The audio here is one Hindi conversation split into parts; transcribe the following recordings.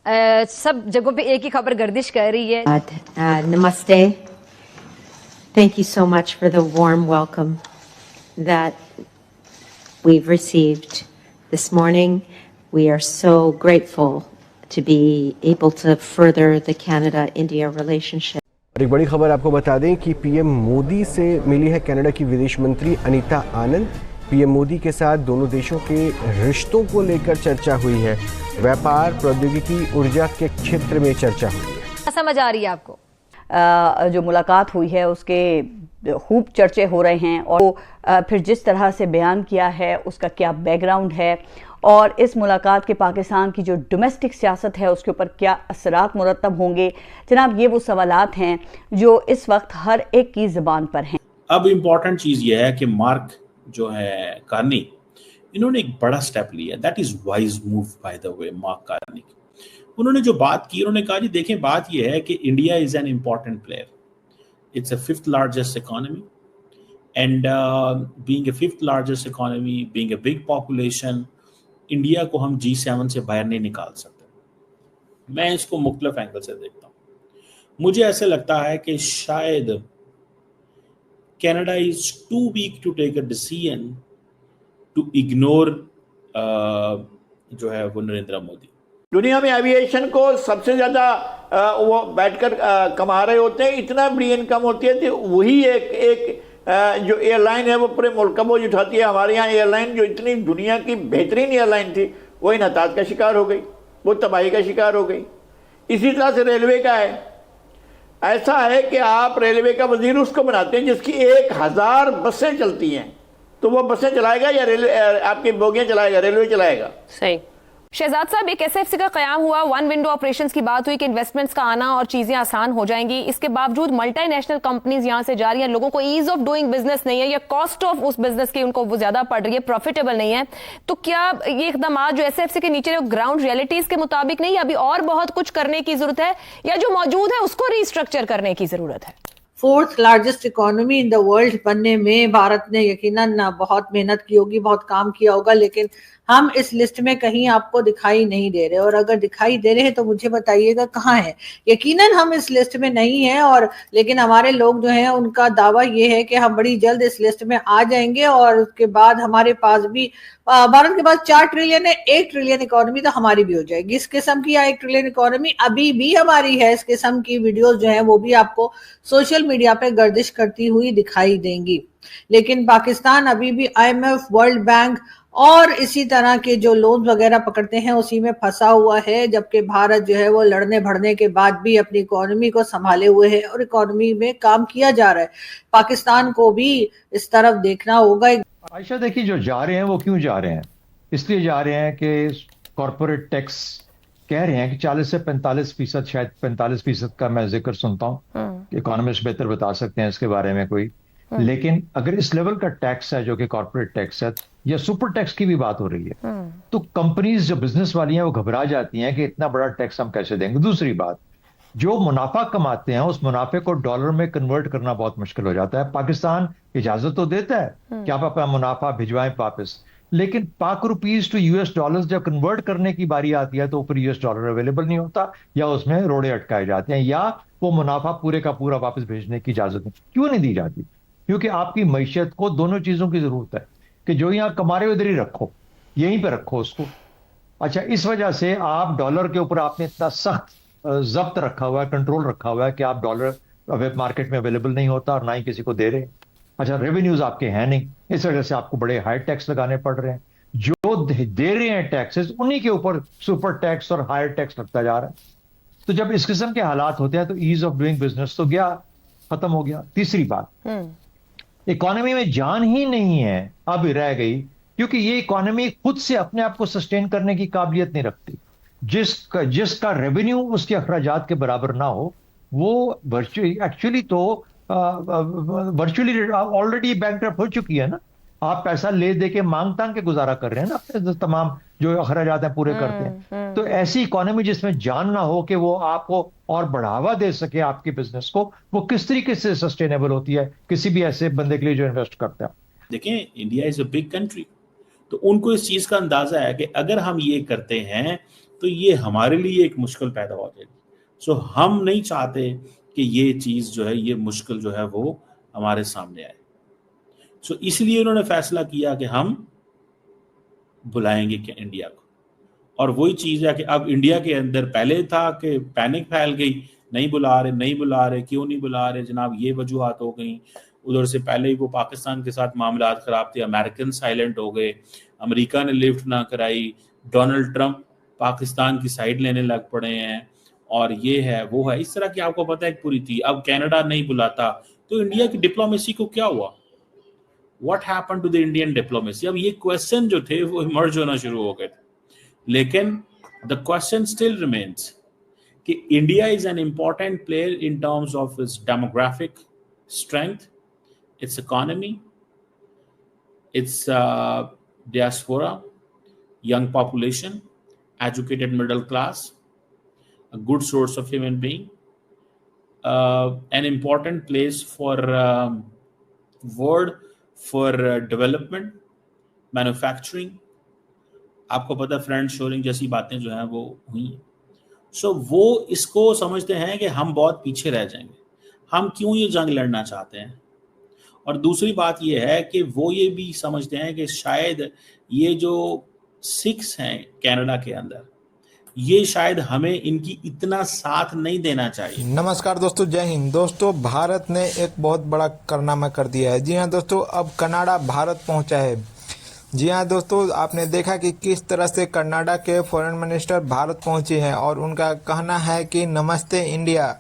सब जगहों पे एक ही खबर गर्दिश कर रही है। Namaste. Thank you so much for the warm welcome that we've received this morning. We are so grateful to be able to further the Canada-India relationship. और एक बड़ी खबर आपको बता दें कि पीएम मोदी से मिली है कनाडा की विदेश मंत्री अनीता आनंद। पीएम मोदी के साथ दोनों देशों के रिश्तों को लेकर चर्चा हुई है। व्यापार, प्रौद्योगिकी, ऊर्जा के क्षेत्र में चर्चा हुई है। समझ आ रही है आपको? जो मुलाकात हुई है उसके खूब चर्चे हो रहे हैं और फिर जिस तरह से बयान किया है उसका क्या बैकग्राउंड है और इस मुलाकात के पाकिस्तान की जो डोमेस्टिक सियासत है उसके ऊपर क्या असरात मुरतब होंगे। जनाब, ये वो सवालात हैं जो इस वक्त हर एक की ज़बान पर हैं। अब इम्पॉर्टेंट चीज़ ये है कि मार्क जो है कार्नी, इन्होंने एक बड़ा स्टेप लिया। That is wise move by the way. Mark Carney उन्होंने जो बात की, उन्होंने कहा जी देखें, बात ये है कि India is an important player. It's a 5th largest economy and being a 5th largest economy, being a big population, India को हम G7 से बाहर नहीं निकाल सकते। मैं इसको मुख्तलिफ एंगल से देखता हूँ। मुझे ऐसे लगता है कि शायद Canada is too weak to take a decision to ignore जो है वो नरेंद्र मोदी। दुनिया में एविएशन को सबसे ज़्यादा वो बैठकर कमा रहे होते हैं, इतना बड़ी इनकम होती है। तो वही एक जो एयरलाइन है वो पूरे मुल्क का बोझ उठाती है। हमारे यहाँ एयरलाइन जो इतनी दुनिया की बेहतरीन एयरलाइन थी वो इन्हताज का शिकार हो गई, वो तबाही का शिकार हो गई। इसी तरह से रेलवे का है। ऐसा है कि आप रेलवे का वजीर उसको बनाते हैं जिसकी 1000 बसें चलती हैं, तो वो बसें चलाएगा या रेलवे आपकी बोगियाँ चलाएगा, रेलवे चलाएगा? सही। शहजाद साहब, एक एसएफसी का कयाम हुआ, वन विंडो ऑपरेशंस की बात हुई कि इन्वेस्टमेंट्स का आना और चीजें आसान हो जाएंगी। इसके बावजूद मल्टीनेशनल कंपनीज यहां से जा रही हैं, लोगों को ईज ऑफ डूइंग बिजनेस नहीं है या कॉस्ट ऑफ उस बिजनेस की उनको वो ज्यादा पड़ रही है, प्रॉफिटेबल नहीं है। तो क्या ये इकदाम जो एसएफसी के नीचे ग्राउंड रियलिटीज के मुताबिक नहीं, अभी और बहुत कुछ करने की जरूरत है या जो मौजूद है उसको रिस्ट्रक्चर करने की जरूरत है? 4th largest economy in the world बनने में भारत ने यकीनन बहुत मेहनत की होगी, बहुत काम किया होगा, लेकिन हम इस लिस्ट में कहीं आपको दिखाई नहीं दे रहे। और अगर दिखाई दे रहे हैं तो मुझे बताइएगा कहाँ है। यकीनन हम इस लिस्ट में नहीं हैं, और लेकिन हमारे लोग जो हैं उनका दावा ये है कि हम बड़ी जल्द इस लिस्ट में आ जाएंगे। और उसके बाद हमारे पास भी भारत के पास 4 ट्रिलियन है, 1 ट्रिलियन इकोनॉमी तो हमारी भी हो जाएगी। इस किस्म की 1 ट्रिलियन इकोनॉमी अभी भी हमारी है। इस किस्म की वीडियोस जो है वो भी आपको सोशल मीडिया पे गर्दिश करती हुई दिखाई देंगी। लेकिन पाकिस्तान अभी भी IMF, वर्ल्ड बैंक और इसी तरह के जो लोन वगैरह पकड़ते हैं उसी में फंसा हुआ है, जबकि भारत जो है वो लड़ने भड़ने के बाद भी अपनी इकोनॉमी को संभाले हुए है और इकोनॉमी में काम किया जा रहा है। पाकिस्तान को भी इस तरफ देखना होगा। आयशा, देखिए, जो जा रहे हैं वो क्यों जा रहे हैं? इसलिए जा रहे हैं कि कॉर्पोरेट टैक्स कह रहे हैं कि 40 से 45%, शायद 45% का मैं जिक्र सुनता हूँ। इकोनॉमिस्ट बेहतर बता सकते हैं इसके बारे में कोई। लेकिन अगर इस लेवल का टैक्स है जो कि कॉर्पोरेट टैक्स है या सुपर टैक्स की भी बात हो रही है, तो कंपनीज जो बिजनेस वाली हैं वो घबरा जाती हैं कि इतना बड़ा टैक्स हम कैसे देंगे। दूसरी बात, जो मुनाफा कमाते हैं उस मुनाफे को डॉलर में कन्वर्ट करना बहुत मुश्किल हो जाता है। पाकिस्तान इजाजत तो देता है कि आप अपना मुनाफा भिजवाएं वापस, लेकिन पाक रुपीज टू US डॉलर्स जब कन्वर्ट करने की बारी आती है तो फिर US डॉलर अवेलेबल नहीं होता, या उसमें रोड़े अटकाए जाते हैं, या वो मुनाफा पूरे का पूरा वापस भेजने की इजाजत क्यों नहीं दी जाती? क्योंकि आपकी मैशियत को दोनों चीजों की जरूरत है कि जो यहां कमा रहे हो इधर ही रखो, यहीं पे रखो उसको। अच्छा, इस वजह से आप डॉलर के ऊपर आपने इतना सख्त जब्त रखा हुआ है, कंट्रोल रखा हुआ है कि आप डॉलर मार्केट में अवेलेबल नहीं होता और ना ही किसी को दे रहे। अच्छा, रेवेन्यूज आपके हैं नहीं, इस वजह से आपको बड़े हाई टैक्स लगाने पड़ रहे हैं। जो दे रहे हैं टैक्सेस उन्हीं के ऊपर सुपर टैक्स और हायर टैक्स लगता जा रहा है। तो जब इस किस्म के हालात होते हैं तो ईज ऑफ डूइंग बिजनेस तो गया, खत्म हो गया। तीसरी बात, इकोनॉमी में जान ही नहीं है, अब रह गई, क्योंकि ये इकोनॉमी खुद से अपने आप को सस्टेन करने की काबिलियत नहीं रखती। जिसका रेवेन्यू उसके अखराजात के बराबर ना हो, वो एक्चुअली तो वर्चुअली ऑलरेडी बैंकरप्ट हो चुकी है ना। आप पैसा ले दे के मांग तांग के गुजारा कर रहे हैं ना, अपने तमाम जो अखराजात हैं पूरे करते हैं। तो ऐसी इकोनॉमी जिसमें जान ना हो कि वो आपको और बढ़ावा दे सके आपके बिजनेस को, वो किस तरीके से सस्टेनेबल होती है किसी भी ऐसे बंदे के लिए जो इन्वेस्ट करता है? देखें, India is a big country, तो उनको इस चीज का अंदाजा है कि अगर हम ये करते हैं तो ये हमारे लिए एक मुश्किल पैदा हो जाएगी। सो हम नहीं चाहते कि ये चीज़ जो है, ये मुश्किल जो है वो हमारे सामने आए। सो इसलिए उन्होंने फैसला किया कि हम बुलाएंगे कि इंडिया को। और वही चीज़ है कि अब इंडिया के अंदर पहले था कि पैनिक फैल गई, नहीं बुला रहे, क्यों नहीं बुला रहे जनाब, ये वजूहात हो गई। उधर से पहले ही वो पाकिस्तान के साथ मामला खराब थे, अमेरिकन साइलेंट हो गए, अमेरिका ने लिफ्ट ना कराई, डोनाल्ड ट्रंप पाकिस्तान की साइड लेने लग पड़े हैं, और ये है वो है, इस तरह की आपको पता है पूरी थी। अब कनाडा नहीं बुलाता तो इंडिया की डिप्लोमेसी को क्या हुआ? What happened to the Indian diplomacy? अब ये क्वेश्चन जो थे वो इमर्ज होना शुरू हो गए थे, लेकिन द क्वेश्चन स्टिल रिमेन्स कि India is an important player in terms of its demographic strength, its economy, its diaspora, young population, educated middle class, a good source of human being, an important place for world for development, manufacturing. आपको पता है फ्रेंड शोरिंग जैसी बातें जो हैं वो हुई। सो वो इसको समझते हैं कि हम बहुत पीछे रह जाएंगे, हम क्यों ये जंग लड़ना चाहते हैं। और दूसरी बात ये है कि वो ये भी समझते हैं कि शायद ये जो सिख्स हैं कनाडा के अंदर, ये शायद हमें इनकी इतना साथ नहीं देना चाहिए। नमस्कार दोस्तों, जय हिंद। दोस्तों, भारत ने एक बहुत बड़ा कारनामा कर दिया है। जी हाँ दोस्तों, अब कनाडा भारत पहुंचा है। जी हाँ दोस्तों, आपने देखा कि किस तरह से कनाडा के फॉरेन मिनिस्टर भारत पहुंचे हैं और उनका कहना है कि नमस्ते इंडिया,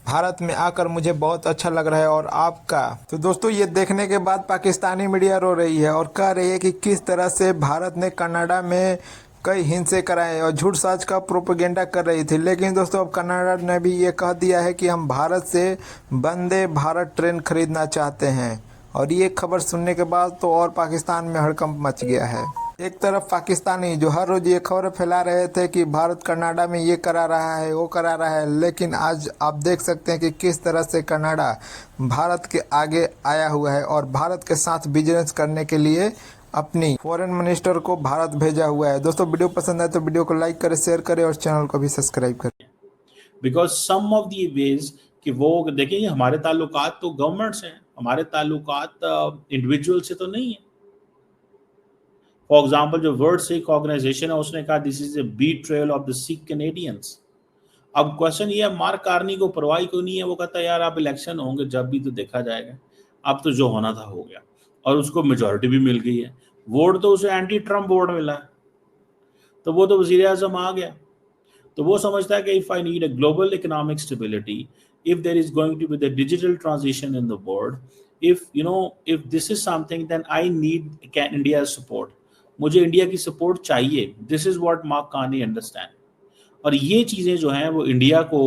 भारत में आकर मुझे बहुत अच्छा लग रहा है और आपका। तो दोस्तों, ये देखने के बाद पाकिस्तानी मीडिया रो रही है और कह रही है कि किस तरह से भारत ने कनाडा में कई हिंसे कराए और झूठ साच का प्रोपेगेंडा कर रही थी। लेकिन दोस्तों, अब कनाडा ने भी ये कह दिया है कि हम भारत से वंदे भारत ट्रेन खरीदना चाहते हैं। और ये खबर सुनने के बाद तो और पाकिस्तान में हड़कंप मच गया है। एक तरफ पाकिस्तानी जो हर रोज ये खबर फैला रहे थे कि भारत कनाडा में ये करा रहा है, वो करा रहा है, लेकिन आज आप देख सकते हैं कि किस तरह से कनाडा भारत के आगे आया हुआ है और भारत के साथ बिजनेस करने के लिए अपनी फॉरेन मिनिस्टर को भारत भेजा हुआ है। दोस्तों, वीडियो पसंद आए तो वीडियो को लाइक करें, शेयर करें और चैनल को भी सब्सक्राइब करें। Because some of the ways कि वो देखिए, हमारे ताल्लुकात तो गवर्नमेंट से हैं, हमारे ताल्लुकात इंडिविजुअल से तो नहीं है। फॉर एग्जाम्पल, जो वर्ल्ड सिख ऑर्गेनाइजेशन है उसने कहा this is a betrayal of the Sikh Canadians. अब क्वेश्चन ये है, मार्क कार्नी को परवाही क्यों नहीं है? वो कहता है यार अब इलेक्शन होंगे जब भी तो देखा जाएगा, अब तो जो होना था हो गया, और उसको मेजॉरिटी भी मिल गई है। वोट तो उसे एंटी ट्रम्प वोट मिला है, तो वो तो वजीर आजम आ गया। तो वो समझता है कि if I need a global economic stability, if there is going to be the digital transition in the world, if this is something, then I need India's support. मुझे इंडिया की सपोर्ट चाहिए। This is what mark Carney understand. और ये चीजें जो हैं वो इंडिया को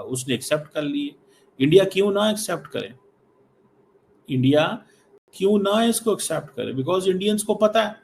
उसने एक्सेप्ट कर ली है। इंडिया क्यों ना एक्सेप्ट करे? इंडिया क्यों ना इसको एक्सेप्ट करे? बिकॉज इंडियंस को पता है